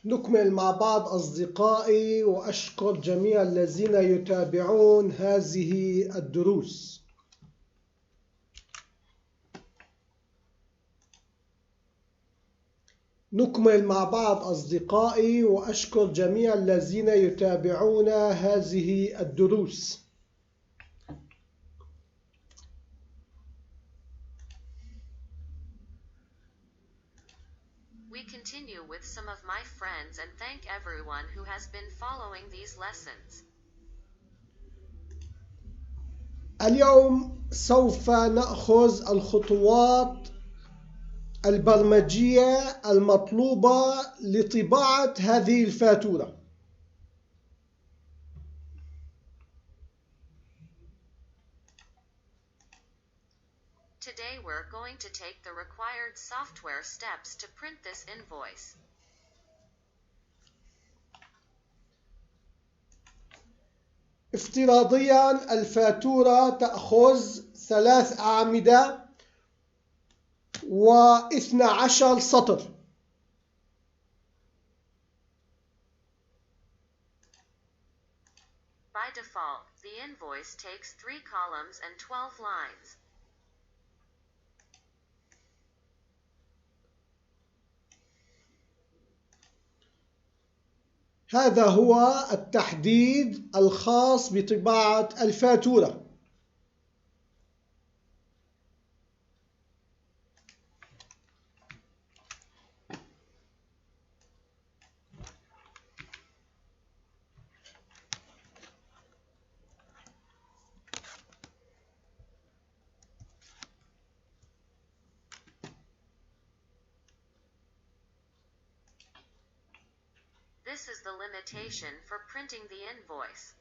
نكمل مع بعض أصدقائي، وأشكر جميع الذين يتابعون هذه الدروس. نكمل مع بعض أصدقائي، وأشكر جميع الذين يتابعون هذه الدروس. We continue with some of my friends and thank everyone who has been following these lessons. اليوم سوف نأخذ الخطوات البرمجية المطلوبة لطباعة هذه الفاتورة. Today we're going to take the required software steps to print this invoice. افتراضيا الفاتورة تأخذ 3 أعمدة و12 سطر. By default, the invoice takes 3 columns and 12 lines. هذا هو التحديد الخاص بطباعة الفاتورة. This is the limitation for printing the invoice.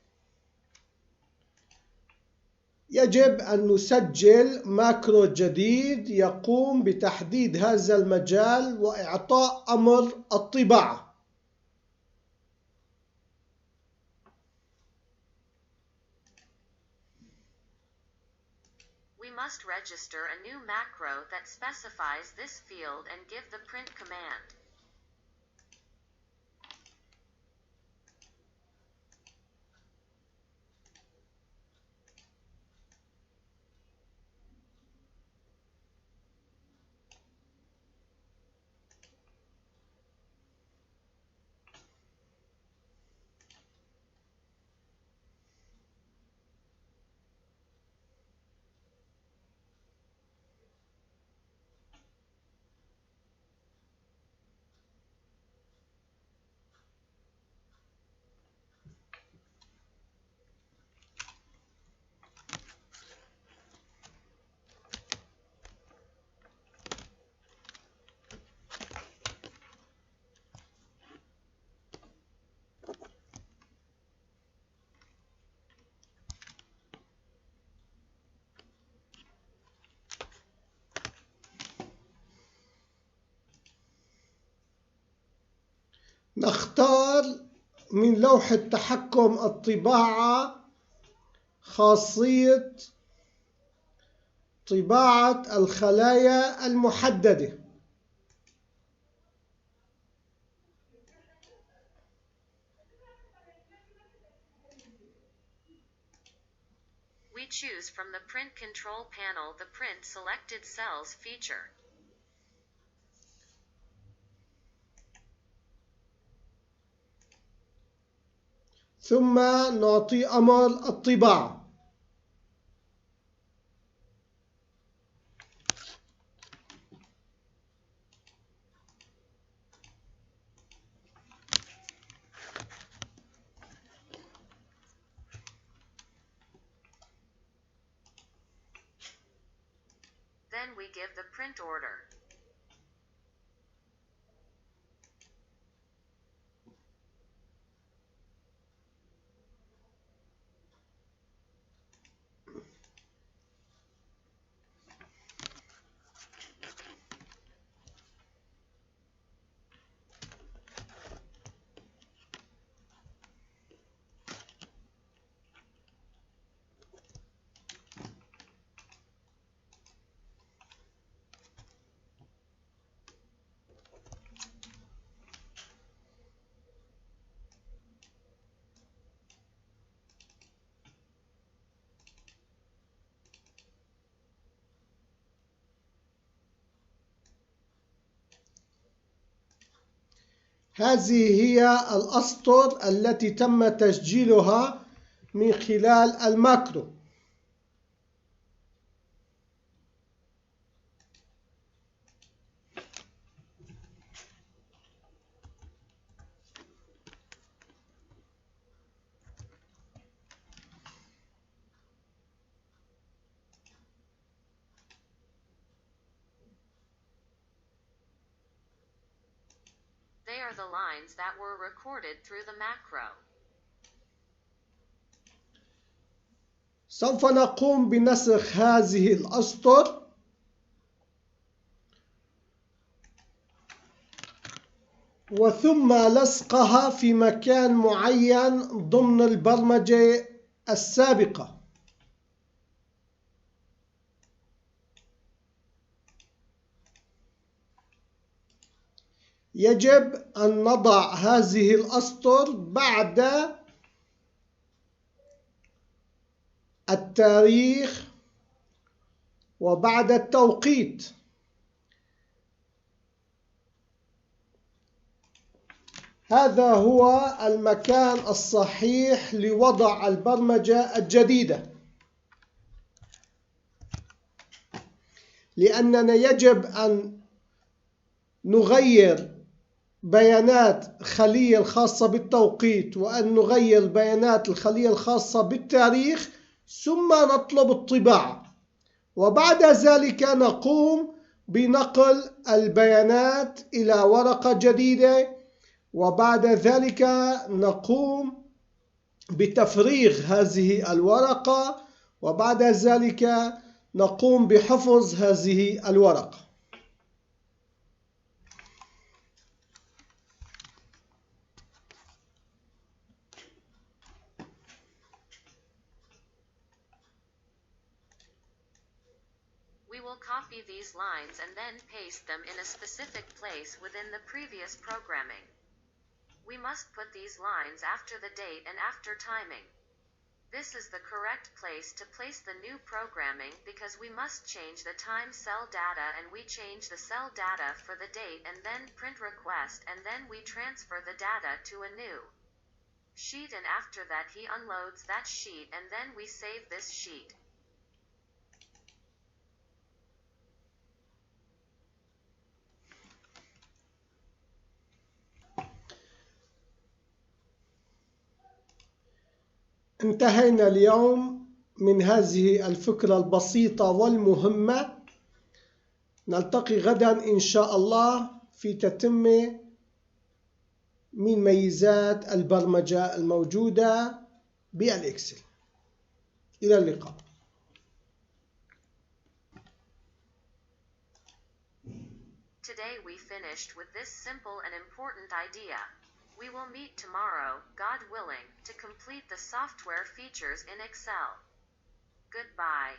يجب أن نسجل ماكرو جديد يقوم بتحديد هذا المجال وإعطاء أمر الطباعة. We must register a new macro that specifies this field and give the print command. نختار من لوحة تحكم الطباعة خاصية طباعة الخلايا المحددة. We choose from the Print Control panel the Print Selected Cells feature. ثم نعطي أمر الطباعة. Then we give the print order. هذه هي الأسطر التي تم تسجيلها من خلال الماكرو. They are the lines that were recorded through the macro. سوف نقوم بنسخ هذه الأسطر وثم لصقها في مكان معين ضمن البرمجة السابقة. يجب أن نضع هذه الأسطر بعد التاريخ وبعد التوقيت. هذا هو المكان الصحيح لوضع البرمجة الجديدة، لأننا يجب أن نغير بيانات الخلية الخاصة بالتوقيت وأن نغير بيانات الخلية الخاصة بالتاريخ، ثم نطلب الطباعة، وبعد ذلك نقوم بنقل البيانات إلى ورقة جديدة، وبعد ذلك نقوم بتفريغ هذه الورقة، وبعد ذلك نقوم بحفظ هذه الورقة. We will copy these lines and then paste them in a specific place within the previous programming. We must put these lines after the date and after timing. This is the correct place to place the new programming because we must change the time cell data, and we change the cell data for the date and then print request, and then we transfer the data to a new sheet, and after that he unloads that sheet and then we save this sheet. انتهينا اليوم من هذه الفكرة البسيطة والمهمة. نلتقي غدا إن شاء الله في تتمة من ميزات البرمجة الموجودة بالإكسل. إلى اللقاء. Today we finished with this simple and important idea. We will meet tomorrow, God willing, to complete the software features in Excel. Goodbye.